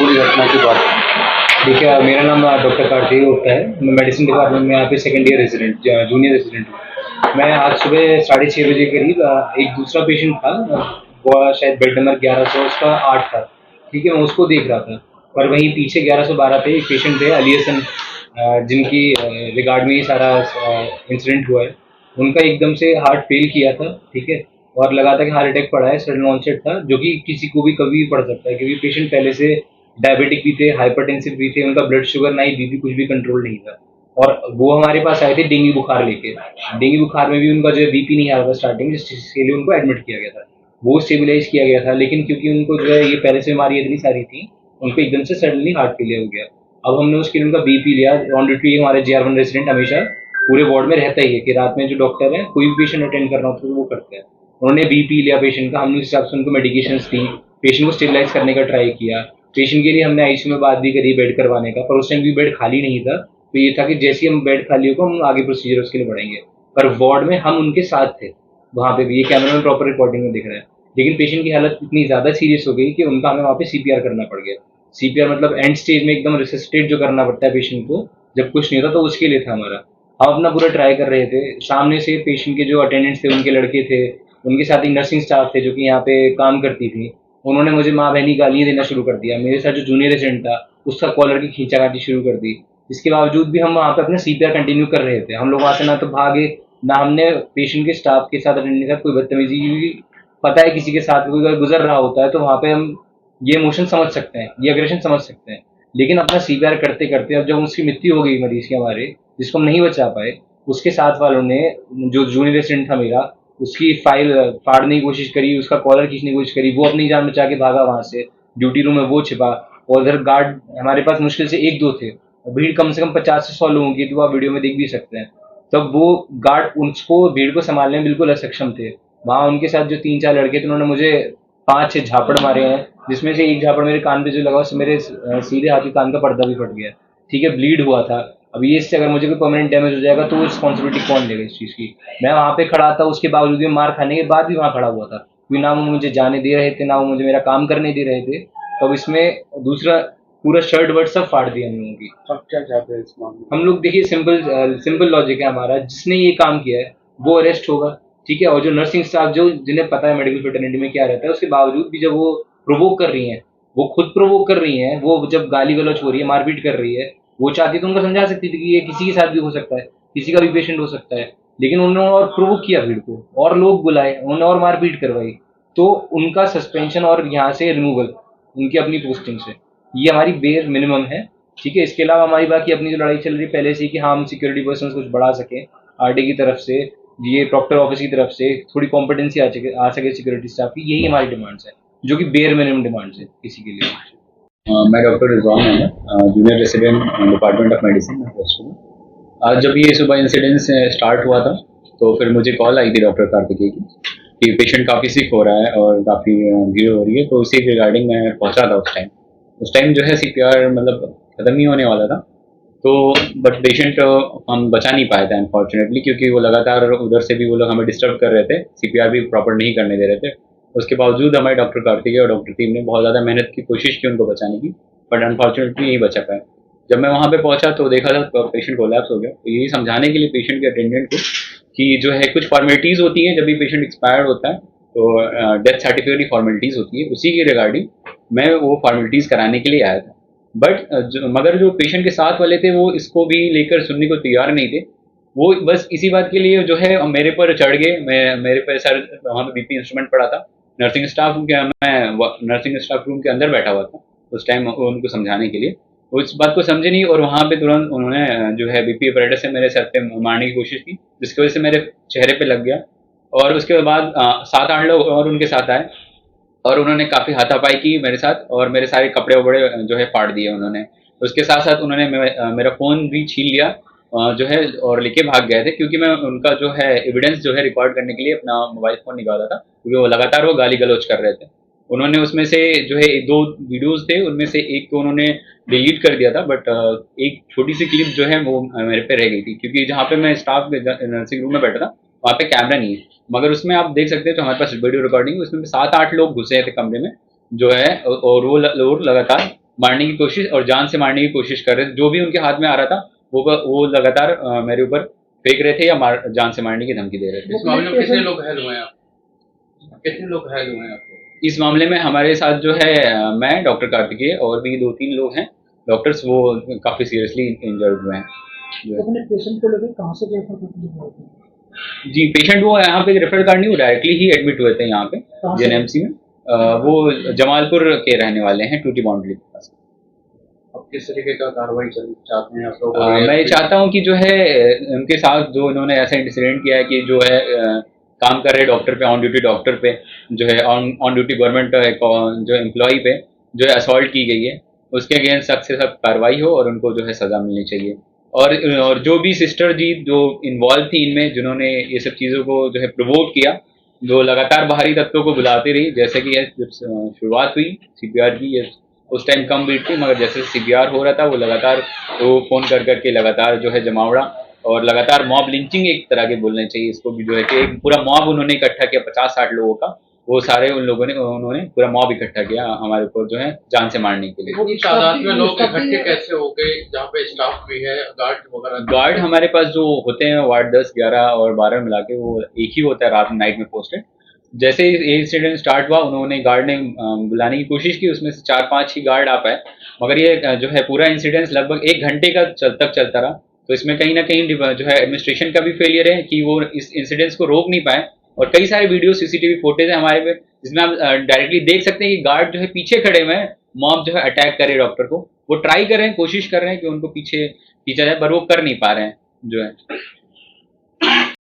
पूरी घटना की बात है। देखिए, मेरा नाम डॉक्टर कार्तिक गुप्ता है। मैं मेडिसिन डिपार्टमेंट में यहाँ पे second year resident junior resident हूँ। मैं आज सुबह 6:30 बजे करीब एक दूसरा पेशेंट था, वो शायद बेड नंबर 1100 उसका 8 था। ठीक है, मैं उसको देख रहा था। और वहीं पीछे 1112 पे एक पेशेंट थे, अली हसन, जिनकी रिगार्ड में ये सारा इंसिडेंट हुआ है। उनका एकदम से हार्ट फेल किया था। ठीक है, और लगा था कि हार्ट अटैक पड़ा है, सडन ऑनसेट था, जो कि किसी को भी कभी भी पड़ सकता है, क्योंकि पेशेंट पहले से डायबिटिक भी थे, हाइपरटेंसिव भी थे, उनका ब्लड शुगर नहीं, बीपी कुछ भी कंट्रोल नहीं था। और वो हमारे पास आए थे डेंगू बुखार लेके। डेंगू बुखार में भी उनका जो है बीपी नहीं आ रहा था स्टार्टिंग में, जिसके लिए उनको एडमिट किया गया था, वो स्टेबलाइज किया गया था। लेकिन क्योंकि उनको जो है ये पहले से बीमारी इतनी सारी थी, उनको एकदम से सडनली हार्ट फेलियर हो गया। अब हमने उसके लिए उनका बीपी लिया। ऑन ड्यूटी हमारे JR1 रेजिडेंट हमेशा पूरे वार्ड में रहता ही है कि रात में जो डॉक्टर है कोई भी पेशेंट अटेंड करना होता है तो वो करते हैं। उन्होंने बीपी लिया पेशेंट का, हमने उस हिसाब से उनको मेडिकेशन दी, पेशेंट को स्टेबलाइज करने का ट्राई किया। पेशेंट के लिए हमने आईसीयू में बात भी करी बेड करवाने का, पर उस टाइम भी बेड खाली नहीं था। तो ये था कि जैसे ही हम बेड खाली होगा हम आगे प्रोसीजर उसके लिए बढ़ेंगे। पर वार्ड में हम उनके साथ थे, वहाँ पे भी ये कैमरा में प्रॉपर रिकॉर्डिंग में दिख रहा है। लेकिन पेशेंट की हालत इतनी ज़्यादा सीरियस हो गई कि उनका हमें वहाँ पे CPR करना पड़ गया। CPR मतलब एंड स्टेज में एकदम रिसस्टेट जो करना पड़ता है पेशेंट को जब कुछ नहीं होता, तो उसके लिए था हमारा। हम अपना पूरा ट्राई कर रहे थे। सामने से पेशेंट के जो अटेंडेंट्स थे, उनके लड़के थे, उनके साथ एक नर्सिंग स्टाफ थे जो कि यहाँ पे काम करती थी। उन्होंने मुझे माँ बहनी गालियाँ देना शुरू कर दिया। मेरे साथ जो जूनियर रेजिडेंट था उसका कॉलर की खींचातानी शुरू कर दी। इसके बावजूद भी हम वहाँ पे अपना CPR कंटिन्यू कर रहे थे। हम लोग वहाँ से ना तो भागे, ना हमने पेशेंट के स्टाफ के साथ अटेंडेंट के साथ कोई बदतमीजी की। पता है किसी के साथ कोई अगर गुजर रहा होता है तो वहाँ पे हम ये इमोशन समझ सकते हैं, ये अग्रेशन समझ सकते हैं। लेकिन अपना CPR करते करते अब जब उसकी मृत्यु हो गई मरीज की हमारे, जिसको हम नहीं बचा पाए, उसके साथ वालों ने, जो जूनियर रेजिडेंट था मेरा, उसकी फाइल फाड़ने की कोशिश करी, उसका कॉलर खींचने की कोशिश करी। वो अपनी जान बचा के भागा वहां से, ड्यूटी रूम में वो छिपा। और उधर गार्ड हमारे पास मुश्किल से एक दो थे, और भीड़ कम से कम 50 से 100 लोगों की, तो आप वीडियो में देख भी सकते हैं। तब वो गार्ड उसको भीड़ को संभालने में बिल्कुल असक्षम थे। वहां उनके साथ जो 3-4 लड़के थे, उन्होंने मुझे 5-6 झापड़ मारे हैं, जिसमें से एक झापड़ मेरे कान पे जो लगा उससे मेरे सीधे हाथ के कान का पर्दा भी फट गया। ठीक है, ब्लीड हुआ था। अब ये इससे अगर मुझे कोई परमानेंट डैमेज हो जाएगा तो रिस्पॉन्सिबिलिटी कौन लेगा इस चीज़ की। मैं वहाँ पे खड़ा था, उसके बावजूद भी मार खाने के बाद भी वहाँ खड़ा हुआ था, क्योंकि ना वो मुझे जाने दे रहे थे, ना वो मुझे मेरा काम करने दे रहे थे। तब इसमें दूसरा पूरा शर्ट वर्ट सब फाड़ दिया हम लोगों की। अब क्या चाहते हैं इस मामले में? हम लोग देखिए, सिंपल लॉजिक है हमारा, जिसने ये काम किया है वो अरेस्ट होगा। ठीक है, और जो नर्सिंग स्टाफ जो जिन्हें पता है मेडिकल फ्रेटर्निटी में क्या रहता है, उसके बावजूद भी जब वो प्रोवोक कर रही हैं, वो खुद प्रोवोक कर रही हैं, वो जब गाली गलौज हो रही है, मारपीट कर रही है, वो चाहती तो उनको समझा सकती थी कि ये किसी के साथ भी हो सकता है, किसी का भी पेशेंट हो सकता है। लेकिन उन्होंने और प्रोवोक किया भीड़ को, और लोग बुलाए, उन्होंने और मारपीट करवाई। तो उनका सस्पेंशन और यहाँ से रिमूवल उनकी अपनी पोस्टिंग से, ये हमारी बेयर मिनिमम है। ठीक है, इसके अलावा हमारी बाकी अपनी जो लड़ाई चल रही है पहले से ही कि हाँ हम सिक्योरिटी पर्सन कुछ बढ़ा सकें, RD की तरफ से, ये प्रॉक्टर ऑफिस की तरफ से थोड़ी कॉम्पिटेंसी आ सके सिक्योरिटी स्टाफ की, यही हमारी डिमांड्स है, जो कि बेयर मिनिमम डिमांड्स है किसी के लिए। मैं doctor Rizwan Ahmad, junior resident department of medicine. आज जब ये सुबह इंसिडेंट स्टार्ट हुआ था तो फिर मुझे कॉल आई थी डॉक्टर कार्तिकेय की कि पेशेंट काफ़ी सिक हो रहा है और काफ़ी भीड़ हो रही है। तो उसी रिगार्डिंग मैं पहुंचा था उस टाइम जो है CPR मतलब ख़त्म नहीं होने वाला था। तो बट पेशेंट हम बचा नहीं पाए थे अनफॉर्चुनेटली, क्योंकि वो लगातार उधर से भी वो लोग हमें डिस्टर्ब कर रहे थे, CPR भी प्रॉपर नहीं करने दे रहे थे। उसके बावजूद हमारे डॉक्टर कार्तिकेय और डॉक्टर टीम ने बहुत ज़्यादा मेहनत की कोशिश की उनको बचाने की, बट अनफॉर्चुनेटली नहीं बचा पाए। जब मैं वहाँ पे पहुँचा तो देखा था तो पेशेंट कोलैप्स हो गया। तो यही समझाने के लिए पेशेंट के अटेंडेंट को कि जो है कुछ फॉर्मेलिटीज़ होती हैं जब भी पेशेंट एक्सपायर्ड होता है, तो डेथ सर्टिफिकेट की फॉर्मेलिटीज़ होती है, उसी की रिगार्डिंग मैं वो फॉर्मेलिटीज़ कराने के लिए आया था। बट मगर जो पेशेंट के साथ वाले थे वो इसको भी लेकर सुनने को तैयार नहीं थे। वो बस इसी बात के लिए जो है मेरे पर चढ़ गए। मेरे पर सर वहाँ पे BP इंस्ट्रूमेंट पड़ा था, नर्सिंग स्टाफ मैं नर्सिंग स्टाफ रूम के अंदर बैठा हुआ था उस टाइम उनको समझाने के लिए। वो इस बात को समझे नहीं और वहाँ पे तुरंत उन्होंने जो है BP ऑपरेटर से मेरे सर पे मारने की कोशिश की, जिसकी वजह से मेरे चेहरे पे लग गया। और उसके बाद 7-8 लोग और उनके साथ आए और उन्होंने काफ़ी हाथापाई की मेरे साथ और मेरे सारे कपड़े वपड़े जो है फाड़ दिए उन्होंने। उसके साथ साथ उन्होंने मेरा फ़ोन भी छीन लिया जो है और लेके भाग गए थे, क्योंकि मैं उनका जो है एविडेंस जो है रिकॉर्ड करने के लिए अपना मोबाइल फ़ोन निकाला था, क्योंकि वो लगातार वो गाली गलौज कर रहे थे। उन्होंने उसमें से जो है 2 वीडियोज़ थे, उनमें से एक तो उन्होंने डिलीट कर दिया था, बट एक छोटी सी क्लिप जो है वो मेरे पे रह गई थी, क्योंकि जहाँ पे मैं स्टाफ नर्सिंग रूम में बैठा था वहाँ पे कैमरा नहीं है। मगर उसमें आप देख सकते हैं तो हमारे पास वीडियो रिकॉर्डिंग, उसमें 7-8 लोग घुसे थे कमरे में जो है, और वो लोग लगातार मारने की कोशिश और जान से मारने की कोशिश कर रहे थे। जो भी उनके हाथ में आ रहा था वो लगातार मेरे ऊपर फेंक रहे थे या जान से मारने की धमकी दे रहे थे। इस मामले में कितने लोग घायल हुए हैं? कितने लोग घायल हुए हैं आपको? इस मामले में हमारे साथ जो है मैं, डॉक्टर कार्तिकेय और भी 2-3 लोग हैं डॉक्टर्स, वो काफ़ी सीरियसली इंजर्ड हुए हैं। अपने पेशेंट को लेकर कहाँ से रेफर करते जी, पेशेंट वो यहाँ पे रेफर कर नहीं, वो डायरेक्टली ही एडमिट हुए थे यहाँ पे जेएनएमसी में। वो जमालपुर के रहने वाले हैं, टूटी बाउंड्री के पास। अब किस तरीके का कार्रवाई चाहते हैं आप लोग? मैं चाहता हूँ कि जो है उनके साथ जो इन्होंने ऐसा इंसिडेंट किया है कि जो है काम कर रहे डॉक्टर पे, ऑन ड्यूटी डॉक्टर पे, जो है ऑन ड्यूटी गवर्नमेंट जो एम्प्लॉय पे जो है असॉल्ट की गई है, उसके अगेंस्ट सख्त से सख्त कार्रवाई हो और उनको जो है सजा मिलनी चाहिए। और जो भी सिस्टर जी जो इन्वॉल्व थी इनमें, जिन्होंने ये सब चीज़ों को जो है प्रोवोक किया, जो लगातार बाहरी तत्वों को बुलाती रही, जैसे कि जब शुरुआत हुई सीपीआर की, ये उस टाइम कम बीट थी, मगर जैसे सीपीआर हो रहा था वो लगातार वो फ़ोन कर करके लगातार जो है जमावड़ा और लगातार मॉब लिंचिंग एक तरह के बोलना चाहिए इसको भी, जो है कि एक पूरा मॉब उन्होंने इकट्ठा किया 50-60 लोगों का, वो सारे उन लोगों ने उन्होंने पूरा मॉब इकट्ठा किया हमारे ऊपर जो है जान से मारने के लिए। इतनी तादाद में लोग इकट्ठे कैसे हो गए जहाँ पे स्टाफ भी है, गार्ड वगैरह? गार्ड हमारे पास जो होते हैं वार्ड 10, 11 और 12 मिला के वो एक ही होता है रात नाइट में पोस्टेड। जैसे ये इंसिडेंट स्टार्ट हुआ उन्होंने गार्ड ने बुलाने की कोशिश की, उसमें से 4-5 ही गार्ड आ पाए, मगर ये जो है पूरा इंसिडेंस लगभग 1 घंटे का तक चलता रहा। तो इसमें कहीं ना कहीं जो है एडमिनिस्ट्रेशन का भी फेलियर है कि वो इस इंसिडेंट्स को रोक नहीं पाए। और कई सारे वीडियो सीसीटीवी फुटेज है हमारे पे जिसमें आप डायरेक्टली देख सकते हैं कि गार्ड जो है पीछे खड़े हुए हैं, मॉब जो है अटैक करे डॉक्टर को, वो ट्राई कर रहे हैं, कोशिश कर रहे हैं कि उनको पीछे खींचा जाए, पर वो कर नहीं पा रहे हैं जो है।